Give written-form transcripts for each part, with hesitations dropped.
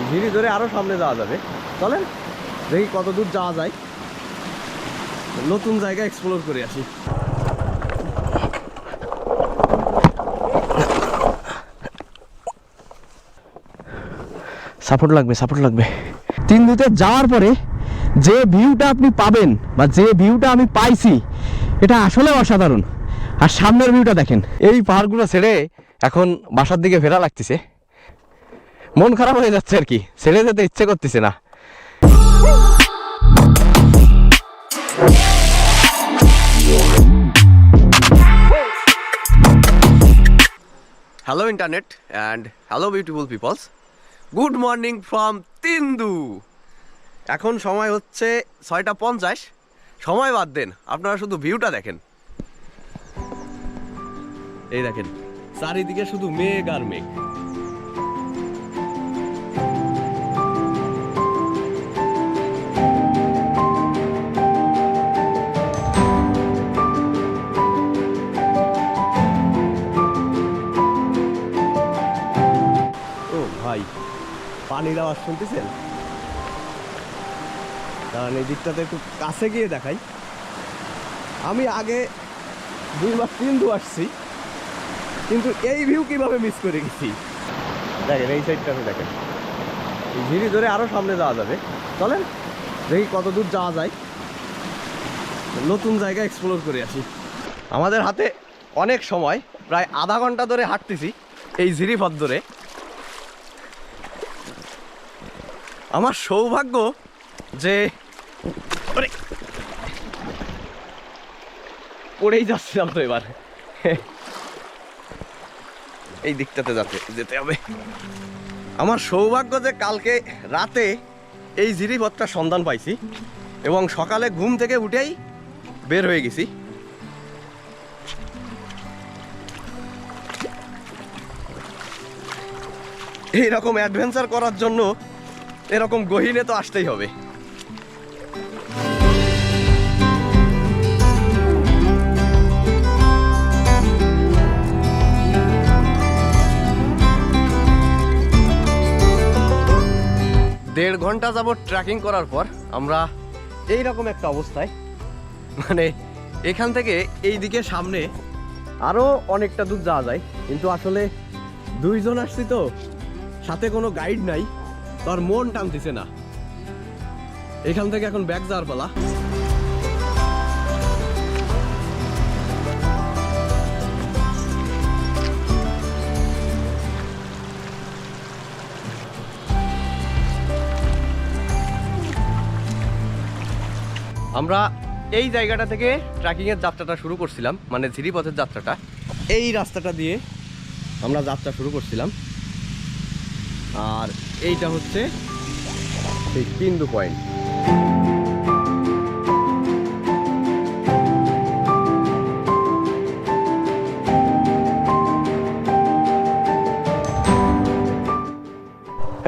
ধীরে ধরে আরো সামনে যাওয়া যাবে। চলেন দেখি কত দূর যাওয়া যায়, নতুন জায়গা এক্সপ্লোর করে আসি। সাপোর্ট লাগবে। তিন্দুতে যাওয়ার পরে যে ভিউটা আপনি পাবেন বা যে ভিউটা আমি পাইছি এটা আসলে অসাধারণ। আর সামনের ভিউটা দেখেন। এই পাহাড়গুলো ছেড়ে এখন বাসার দিকে ফেরা লাগতেছে, মন খারাপ হয়ে যাচ্ছে আর কি, ছেড়ে যেতে ইচ্ছে করতেছে না। Hello internet and hello beautiful peoples, good morning from তিন্দু। এখন সময় হচ্ছে 6:50। সময় বাদ দেন, আপনারা শুধু ভিউটা দেখেন। এই দেখেন চারিদিকে শুধু মেঘ আর মেঘ। ও ভাই, পানির আওয়াজ শুনতেছেন? কারণ এই দিকটাতে একটু কাছে গিয়ে দেখাই। আমি আগে 2বার তিন্দু আসছি, কিন্তু এই ভিউ কিভাবে মিস করে গেছি। দেখেন এই সাইডটাতে দেখেন, ধীরে ধরে আরো সামনে যাওয়া যাবে। চলেন দেখি কত দূর যাওয়া যায়, নতুন জায়গা এক্সপ্লোর করে আসি। আমাদের হাতে অনেক সময়, প্রায় আধা ঘন্টা ধরে হাঁটতেছি এই ঝিরিপথ ধরে। আমার সৌভাগ্য যে পড়েই যাচ্ছিলাম তো, এবার এই দিকটাতে যেতে হবে। আমার সৌভাগ্য যে কালকে রাতে এই ঝিরিপথটার সন্ধান পাইছি এবং সকালে ঘুম থেকে উঠেই বের হয়ে গেছি। এইরকম অ্যাডভেঞ্চার করার জন্য এরকম গহীনে তো আসতেই হবে। দেড় ঘন্টা যাবত ট্রেকিং করার পর আমরা এইরকম একটা অবস্থায়, মানে এখান থেকে এই দিকে সামনে আরো অনেকটা দূর যাওয়া যায়, কিন্তু আসলে 2 জন আসছি তো, সাথে কোনো গাইড নাই, তার মন টানতেছে না। এখান থেকে এখন ব্যাক যাওয়ার পালা। আমরা এই জায়গাটা থেকে ট্রেকিংয়ের যাত্রাটা শুরু করছিলাম, মানে ঝিরিপথের যাত্রাটা। এই রাস্তাটা দিয়ে আমরা যাত্রা শুরু করছিলাম, আর এইটা হচ্ছে সেই তিন্দু পয়েন্ট।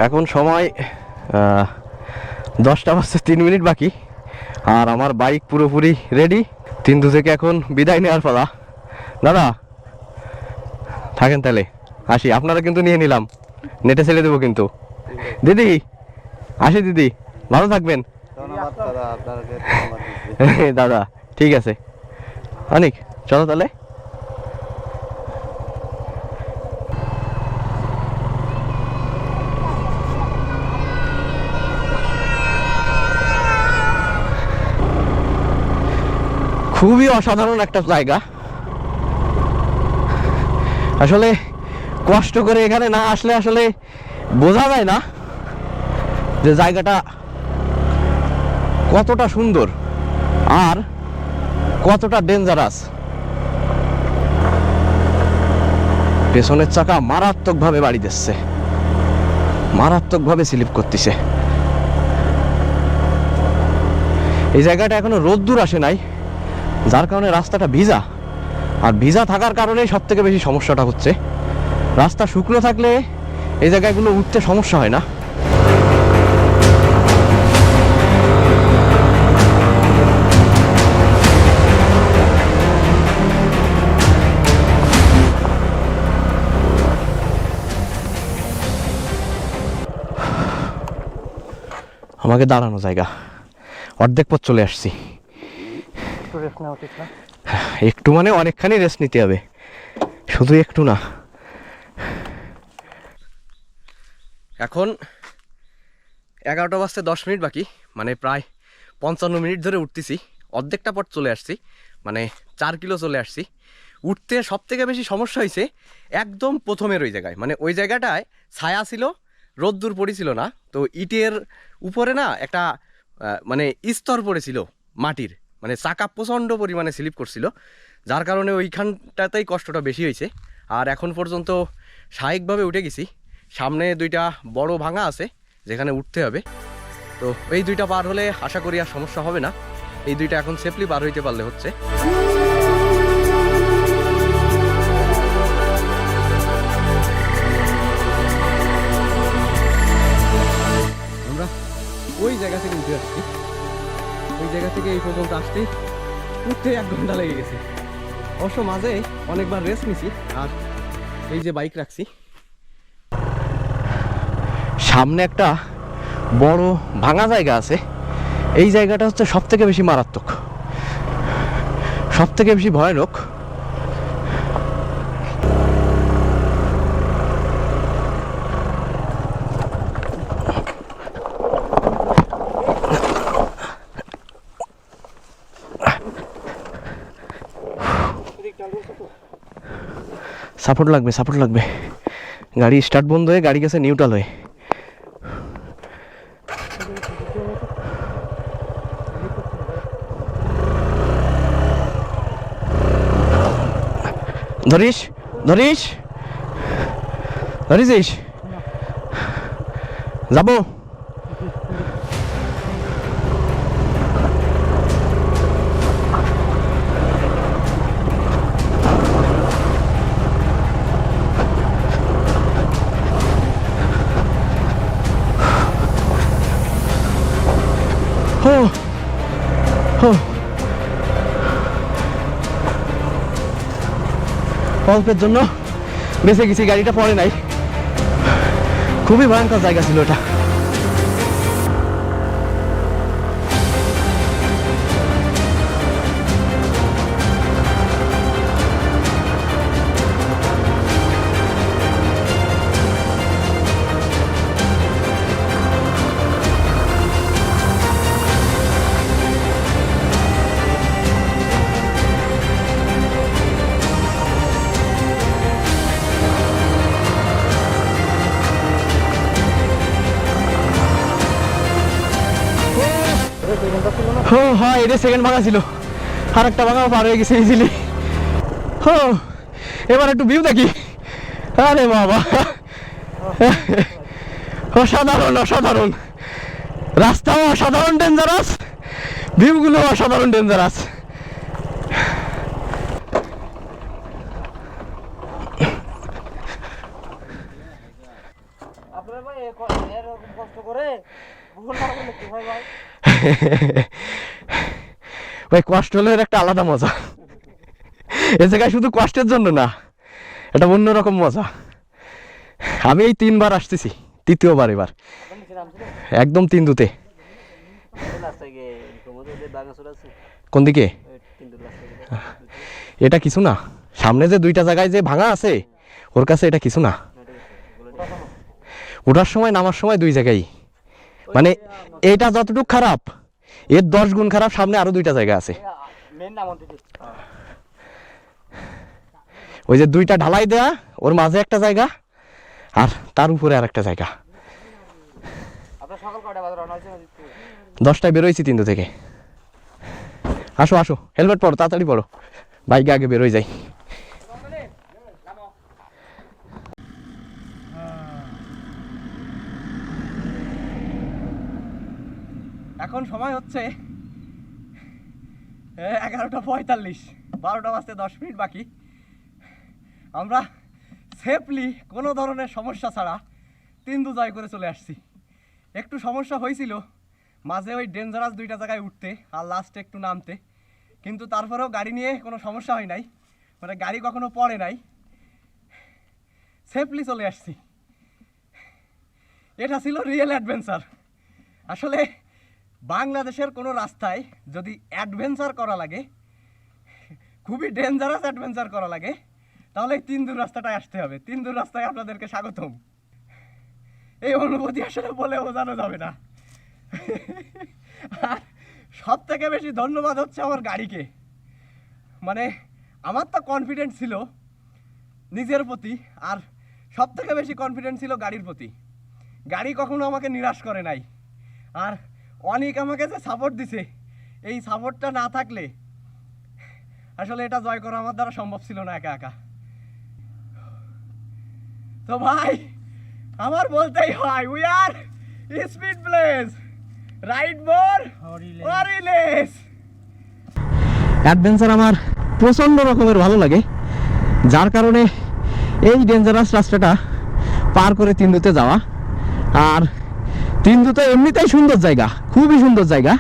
এখন সময় 10:03 বাকি, আর আমার বাইক পুরোপুরি রেডি। তিন্দু থেকে এখন বিদায় নেওয়ার পালা। দাদা থাকেন তাহলে, আসি। আপনারা কিন্তু নিয়ে নিলাম, নেটে ছেড়ে দেবো কিন্তু। দিদি আসি, দিদি ভালো থাকবেন। দাদা ঠিক আছে, অনেক চলো তাহলে। খুবই অসাধারণ একটা জায়গা। আসলে কষ্ট করে এখানে না আসলে আসলে বোঝা যায় না যে জায়গাটা কতটা সুন্দর আর কতটা ডেঞ্জারাস। পেছনের চাকা মারাত্মকভাবে বাড়ি দিচ্ছে, মারাত্মকভাবে স্লিপ করতেছে। এই জায়গাটা এখনো রোদ্দুর আসে নাই, যার কারণে রাস্তাটা ভিজা, আর ভিজা থাকার কারণে সব থেকে বেশি সমস্যাটা হচ্ছে। রাস্তা শুকনো থাকলে এই জায়গাগুলো উঠতে সমস্যা হয় না। আমাকে দাঁড়ানো জায়গা, অর্ধেক পথ চলে আসছি। একটু মানে অনেকখানি রেস্ট নিতে হবে, শুধু একটু না। এখন 11টা বাজতে 10 মিনিট বাকি, মানে প্রায় 55 মিনিট ধরে উঠতেছি। অর্ধেকটা পথ চলে আসছি, মানে 4 কিলো চলে আসছি। উঠতে সব থেকে বেশি সমস্যা হয়েছে একদম প্রথমের ওই জায়গায়, মানে ওই জায়গাটায় ছায়া ছিল, রোদ্দুর পড়েছিল না, তো ইটের উপরে না একটা মানে স্তর পড়েছিল মাটির, মানে চাকা প্রচণ্ড পরিমাণে স্লিপ করছিল, যার কারণে ওইখানটাতেই কষ্টটা বেশি হয়েছে। আর এখন পর্যন্ত স্বাভাবিকভাবে উঠে গেছি। সামনে 2টা বড় ভাঙা আছে যেখানে উঠতে হবে, তো এই 2টা পার হলে আশা করি আর সমস্যা হবে না। এই 2টা এখন সেফলি পার হইতে পারলে হচ্ছে। আমরা ওই জায়গা থেকে উঠে আসছি, ওই জায়গা থেকে এই পর্যন্ত আসতে উঠতে 1 ঘন্টা লেগে গেছে। অবশ্য মাঝে অনেকবার রেস্ট নিছি, আর এই যে বাইক রাখছি সামনে একটা বড় ভাঙা জায়গা আছে। এই জায়গাটা হচ্ছে সব থেকে বেশি মারাত্মক, সব থেকে বেশি ভয়ানক। সাপোর্ট লাগবে, সাপোর্ট লাগবে। গাড়ি স্টার্ট বন্ধ হয়ে গাড়ি গেছে নিউট্রাল হয়ে। ধরিস ধরিস ধরিস, যাবো। অল্পের জন্য বেঁচে গেছি, গাড়িটা পড়ে নাই। খুবই ভয়ঙ্কর জায়গা ছিল ওটা। হ্যাঁ, এটা সেকেন্ড ভাঙা ছিল, আর একটা ভাঙাও পার হয়ে গেছে ইজিলি। এবার একটু ভিউ দেখি। আরে বাবা, অসাধারণ অসাধারণ, রাস্তাও অসাধারণ ডেঞ্জারাস, ভিউগুলো অসাধারণ ডেঞ্জারাস। ভাই কষ্ট হলে একটা আলাদা মজা, এ জায়গায় শুধু কষ্টের জন্য না, এটা অন্যরকম মজা। আমি এই 3বার আসতেছি, 3য় বার এবার, একদম তিন্দুতে। কোন দিকে? এটা কিছু না, সামনে যে 2টা জায়গায় যে ভাঙা আছে ওর কাছে এটা কিছু না। ওঠার সময় নামার সময় 2 জায়গায়, মানে এটা যতটুকু খারাপ এর 10 গুণ খারাপ। সামনে আরো 2টা জায়গা আছে, ওই যে 2টা ঢালাই দেয়া, ওর মাঝে একটা জায়গা আর তার উপরে আর একটা জায়গা। 10টায় বেরোইছি তিন্দু থেকে। আসো আসো, হেলমেট পরো, তাড়াতাড়ি পরো, বাইকে আগে বেরোই যাই। এখন সময় হচ্ছে 11:45, 12টা বাজতে 10 মিনিট বাকি। আমরা সেফলি কোনো ধরনের সমস্যা ছাড়া তিন্দু জয় করে চলে আসছি। একটু সমস্যা হয়েছিল মাঝে ওই ডেঞ্জারাস 2টা জায়গায় উঠতে আর লাস্টে একটু নামতে, কিন্তু তারপরেও গাড়ি নিয়ে কোনো সমস্যা হয় নাই, মানে গাড়ি কখনো পড়ে নাই, সেফলি চলে আসছি। এটা ছিল রিয়েল অ্যাডভেঞ্চার। আসলে বাংলাদেশের কোনো রাস্তায় যদি অ্যাডভেঞ্চার করা লাগে, খুবই ডেঞ্জারাস অ্যাডভেঞ্চার করা লাগে, তাহলে তিন্দুর রাস্তাটায় আসতে হবে। তিন্দুর রাস্তায় আপনাদেরকে স্বাগতম। এই অনুভূতি আসলে বলে বোঝানো যাবে না। আর সব থেকে বেশি ধন্যবাদ হচ্ছে আমার গাড়িকে। মানে আমার তো কনফিডেন্স ছিল নিজের প্রতি, আর সব থেকে বেশি কনফিডেন্স ছিল গাড়ির প্রতি। গাড়ি কখনো আমাকে নিরাশ করে নাই। আর অনেক আমাকে যে সাপোর্ট দিছে, এই সাপোর্টটা না থাকলে আসলে এটা জয় করা আমার দ্বারা সম্ভব ছিল না একা একা। তো ভাই আমার বলতেই হয়, we are speed place ride more হরিলেস। অ্যাডভেঞ্চার আমার প্রচণ্ড রকমের ভালো লাগে, যার কারণে এই ডেঞ্জারাস রাস্তাটা পার করে তিন্দুতে যাওয়া। আর তিন্দুতে এমনিতেই সুন্দর জায়গা, খুবই সুন্দর জায়গা।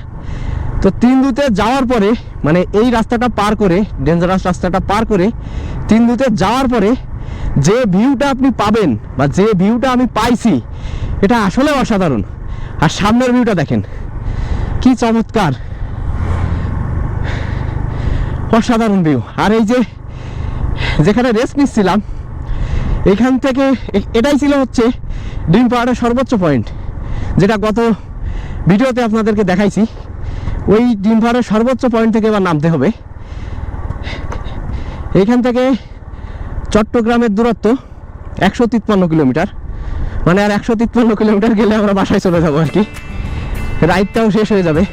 তো তিন্দুতে যাওয়ার পরে মানে এই রাস্তাটা পার করে, ডেঞ্জারাস রাস্তাটা পার করে তিন্দুতে যাওয়ার পরে যে ভিউটা আপনি পাবেন বা যে ভিউটা আমি পাইছি, এটা আসলে অসাধারণ। আর সামনের ভিউটা দেখেন কি চমৎকার, অসাধারণ ভিউ। আর এই যে যেখানে রেস্ট নিচ্ছিলাম, এখান থেকে এটাই ছিল হচ্ছে ডিম পাহাড়ের সর্বোচ্চ পয়েন্ট, যেটা গত ভিডিওতে আপনাদেরকে দেখাইছি। ওই ডিম পাহাড়ের সর্বোচ্চ পয়েন্ট থেকে এবার নামতে হবে। এইখান থেকে চট্টগ্রামের দূরত্ব 153 কিলোমিটার, মানে আর 153 কিলোমিটার গেলে আমরা বাসায় চলে যাবো আর কি, রাইডটাও শেষ হয়ে যাবে।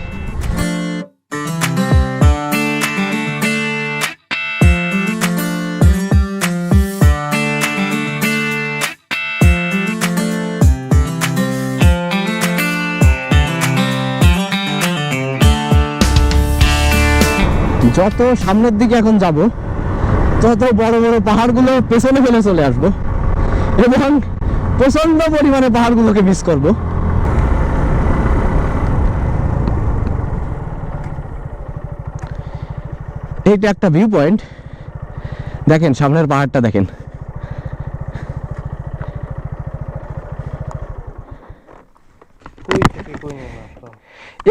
যত সামনের দিকে এখন যাব, তত বড় বড় পাহাড়গুলো পেছনে ফেলে চলে আসবো এবং প্রচন্ড পরিমাণে পাহাড়গুলোকে মিস করব। এইটা একটা ভিউ পয়েন্ট, দেখেন সামনের পাহাড়টা দেখেন।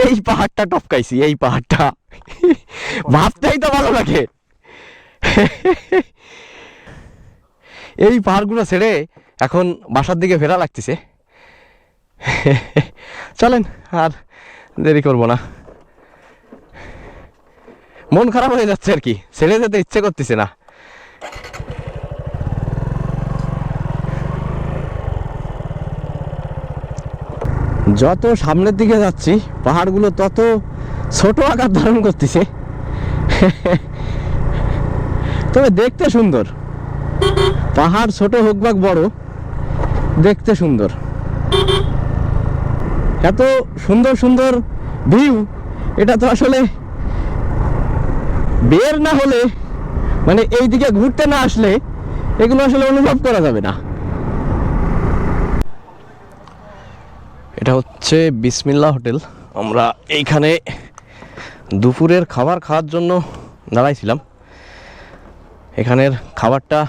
এই পাহাড়টা টপকাইছি, এই পাহাড়টা ভাবতেই তো ভালো লাগে। এই পাহাড়গুলো ছেড়ে এখন বাসার দিকে ফেরা লাগতেছে। চলেন আর দেরি করবো না, মন খারাপ হয়ে যাচ্ছে আর কি, ছেড়ে যেতে ইচ্ছে করতেছে না। যত সামনের দিকে যাচ্ছি পাহাড়গুলো তত ছোট আকার ধারণ করতেছে, তবে দেখতে সুন্দর। পাহাড় ছোট হোক বা বড়, দেখতে সুন্দর। এত সুন্দর সুন্দর ভিউ, এটা তো আসলে বের না হলে, মানে এই দিকে ঘুরতে না আসলে এগুলো আসলে অনুভব করা যাবে না। এটা হচ্ছে বিসমিল্লাহ হোটেল। আমরা এইখানে দুপুরের খাবার খাওয়ার জন্য দাঁড়াইছিলাম। এখানের খাবারটা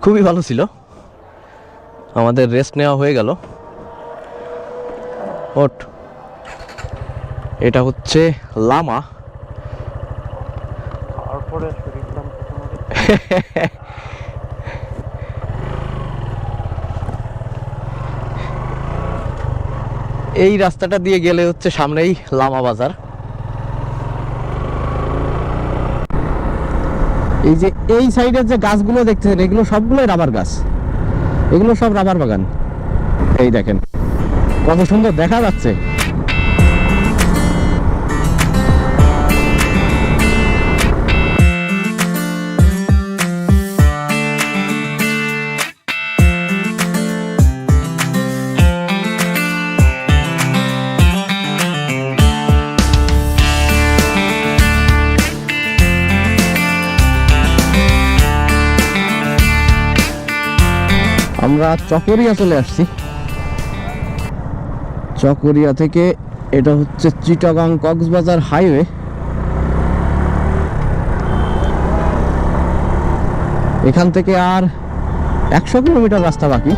খুবই ভালো ছিল, আমাদের রেস্ট নেওয়া হয়ে গেল। ওট, এটা হচ্ছে লামা। এই রাস্তাটা দিয়ে গেলে হচ্ছে সামনেই লামা বাজার। এই যে এই সাইডের যে গাছগুলো দেখতেছেন, এগুলো সবগুলোই রাবার গাছ, এগুলো সব রাবার বাগান। এই দেখেন কত সুন্দর দেখা যাচ্ছে। আমরা চকরিয়া চলে আসছি। চকরিয়া থেকে এটা হচ্ছে চিটাগাং কক্সবাজার হাইওয়ে। এখান থেকে আর 100 কিলোমিটার রাস্তা বাকি।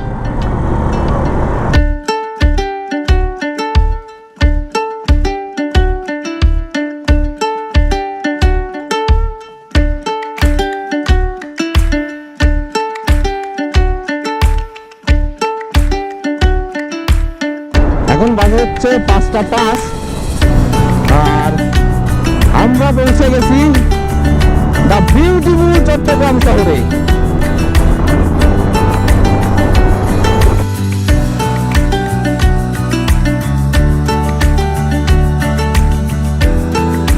হচ্ছে 5:05 আর আমরা পৌঁছে গেছি দ্য বিউটিফুল চট্টগ্রাম শহরে।